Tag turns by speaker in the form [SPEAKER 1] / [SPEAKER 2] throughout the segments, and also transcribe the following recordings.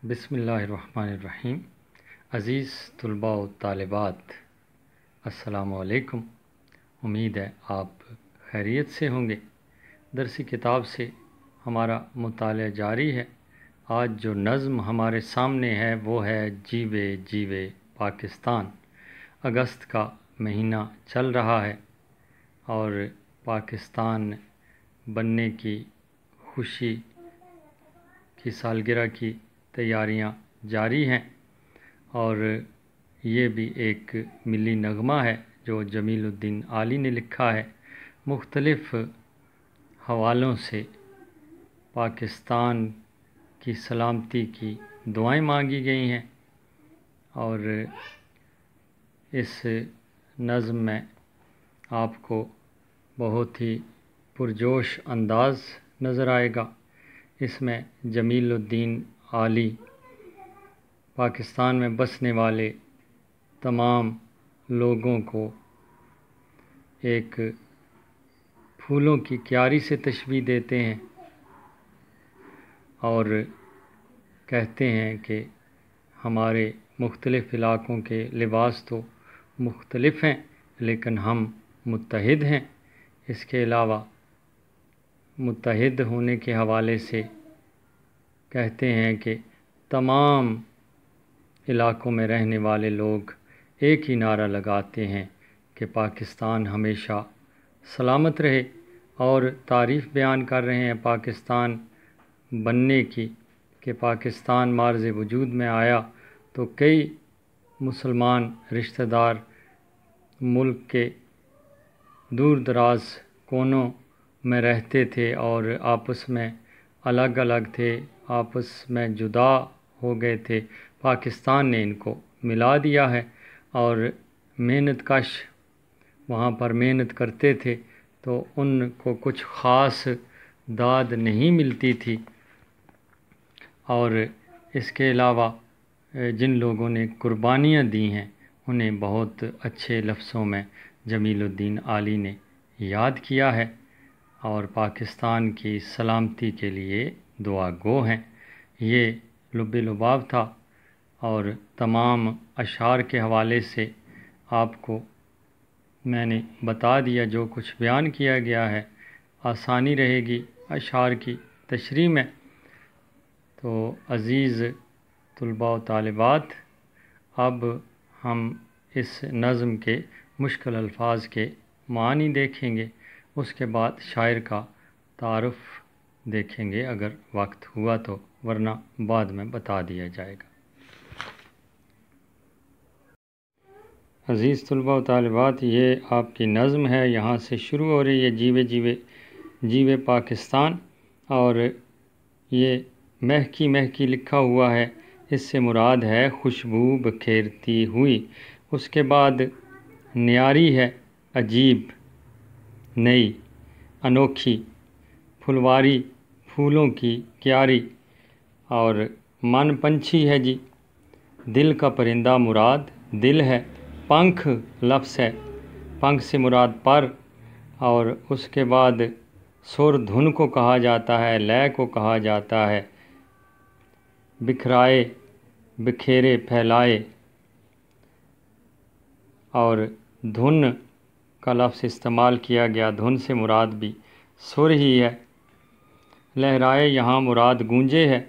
[SPEAKER 1] بسم اللہ الرحمن الرحیم۔ عزیز طلباء و طالبات، السلام علیکم۔ امید ہے آپ خیریت سے ہوں گے۔ درسی کتاب سے ہمارا مطالعہ جاری ہے۔ آج جو نظم ہمارے سامنے ہے وہ ہے جیوے جیوے پاکستان۔ اگست کا مہینہ چل رہا ہے اور پاکستان بننے کی خوشی کی سالگرہ کی تیاریاں جاری ہیں، اور یہ بھی ایک ملی نغمہ ہے جو جمیل الدین عالی نے لکھا ہے۔ مختلف حوالوں سے پاکستان کی سلامتی کی دعائیں مانگی گئی ہیں، اور اس نظم میں آپ کو بہت ہی پرجوش انداز نظر آئے گا۔ اس میں جمیل الدین عالی پاکستان میں بسنے والے تمام لوگوں کو ایک پھولوں کی کیاری سے تشبیہ دیتے ہیں اور کہتے ہیں کہ ہمارے مختلف علاقوں کے لباس تو مختلف ہیں لیکن ہم متحد ہیں۔ اس کے علاوہ متحد ہونے کے حوالے سے کہتے ہیں کہ تمام علاقوں میں رہنے والے لوگ ایک ہی نعرہ لگاتے ہیں کہ پاکستان ہمیشہ سلامت رہے، اور تعریف بیان کر رہے ہیں پاکستان بننے کی کہ پاکستان معرض وجود میں آیا تو کئی مسلمان رشتہ دار ملک کے دور دراز کونوں میں رہتے تھے اور آپس میں الگ الگ تھے، آپس میں جدا ہو گئے تھے۔ پاکستان نے ان کو ملا دیا ہے، اور محنت کش وہاں پر محنت کرتے تھے تو ان کو کچھ خاص داد نہیں ملتی تھی، اور اس کے علاوہ جن لوگوں نے قربانیاں دی ہیں انہیں بہت اچھے لفظوں میں جمیل الدین عالی نے یاد کیا ہے، اور پاکستان کی سلامتی کے لیے دعا گو ہیں۔ یہ لب لباب تھا، اور تمام اشعار کے حوالے سے آپ کو میں نے بتا دیا جو کچھ بیان کیا گیا ہے۔ آسانی رہے گی اشعار کی تشریح میں۔ تو عزیز طلباء و طالبات، اب ہم اس نظم کے مشکل الفاظ کے معنی دیکھیں گے، اس کے بعد شاعر کا تعارف دیکھیں گے اگر وقت ہوا تو، ورنہ بعد میں بتا دیا جائے گا۔ عزیز طلباء و طالبات، یہ آپ کی نظم ہے، یہاں سے شروع ہو رہی ہے جیوے جیوے جیوے پاکستان، اور یہ مہکی مہکی لکھا ہوا ہے، اس سے مراد ہے خوشبو بکھیرتی ہوئی۔ اس کے بعد نیاری ہے عجیب، نئی، انوکھی، پھلواری، پھولوں کی کیاری، اور من پنچھی ہے جی، دل کا پرندہ مراد دل ہے، پنکھ لفظ ہے، پنکھ سے مراد پر، اور اس کے بعد سر دھن کو کہا جاتا ہے، لے کو کہا جاتا ہے، بکھرائے، بکھیرے، پھیلائے، اور دھن کا لفظ استعمال کیا گیا، دھن سے مراد بھی سر ہی ہے، لہرائے یہاں مراد گونجے ہے۔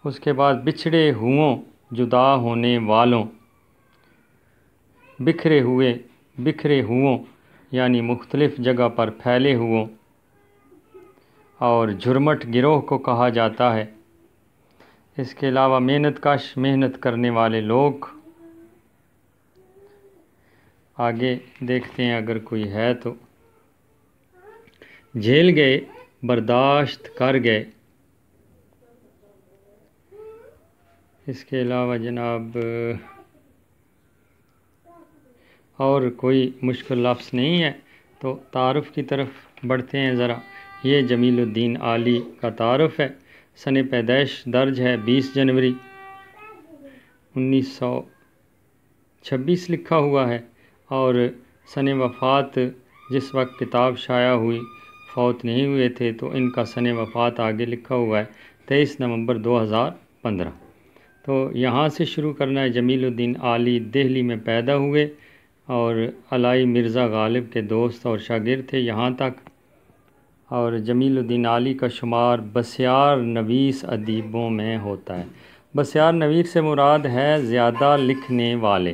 [SPEAKER 1] اس کے بعد بچھڑے ہوں جدا ہونے والوں، بکھرے ہوئے، بکھرے ہوں یعنی مختلف جگہ پر پھیلے ہوں، اور جھرمٹ گروہ کو کہا جاتا ہے۔ اس کے علاوہ محنت کش، محنت کرنے والے لوگ۔ آگے دیکھتے ہیں اگر کوئی ہے تو۔ جھیل گئے، برداشت کر گئے۔ اس کے علاوہ جناب اور کوئی مشکل لفظ نہیں ہے، تو تعارف کی طرف بڑھتے ہیں ذرا۔ یہ جمیل الدین عالی کا تعارف ہے۔ سن پیدائش درج ہے 20 جنوری 1926 لکھا ہوا ہے، اور سن وفات جس وقت کتاب شائع ہوئی فوت نہیں ہوئے تھے، تو ان کا سن وفات آگے لکھا ہوا ہے 23 نومبر 2000 15۔ تو یہاں سے شروع کرنا ہے۔ جمیل الدین عالی دہلی میں پیدا ہوئے اور علائی مرزا غالب کے دوست اور شاگرد تھے یہاں تک، اور جمیل الدین عالی کا شمار بسیار نویس ادیبوں میں ہوتا ہے۔ بسیار نویس سے مراد ہے زیادہ لکھنے والے،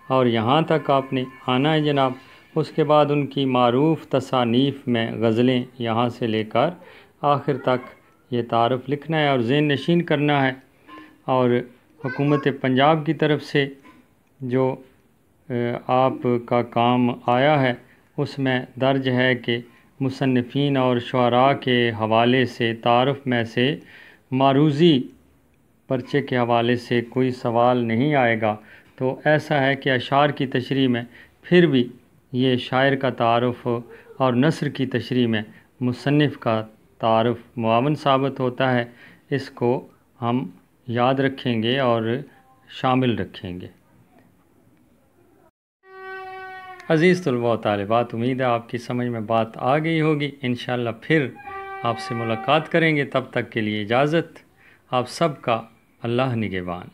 [SPEAKER 1] اور یہاں تک آپ نے آنا ہے جناب۔ اس کے بعد ان کی معروف تصانیف میں غزلیں یہاں سے لے کر آخر تک یہ تعارف لکھنا ہے اور ذہن نشین کرنا ہے۔ اور حکومت پنجاب کی طرف سے جو آپ کا کام آیا ہے اس میں درج ہے کہ مصنفین اور شعراء کے حوالے سے تعارف میں سے معروضی پرچے کے حوالے سے کوئی سوال نہیں آئے گا۔ تو ایسا ہے کہ اشعار کی تشریح میں پھر بھی یہ شاعر کا تعارف اور نثر کی تشریح میں مصنف کا تعارف معاون ثابت ہوتا ہے۔ اس کو ہم یاد رکھیں گے اور شامل رکھیں گے۔ عزیز طلباء و طالبات، امید ہے آپ کی سمجھ میں بات آ گئی ہوگی۔ انشاءاللہ پھر آپ سے ملاقات کریں گے، تب تک کے لیے اجازت۔ آپ سب کا اللہ نگہبان۔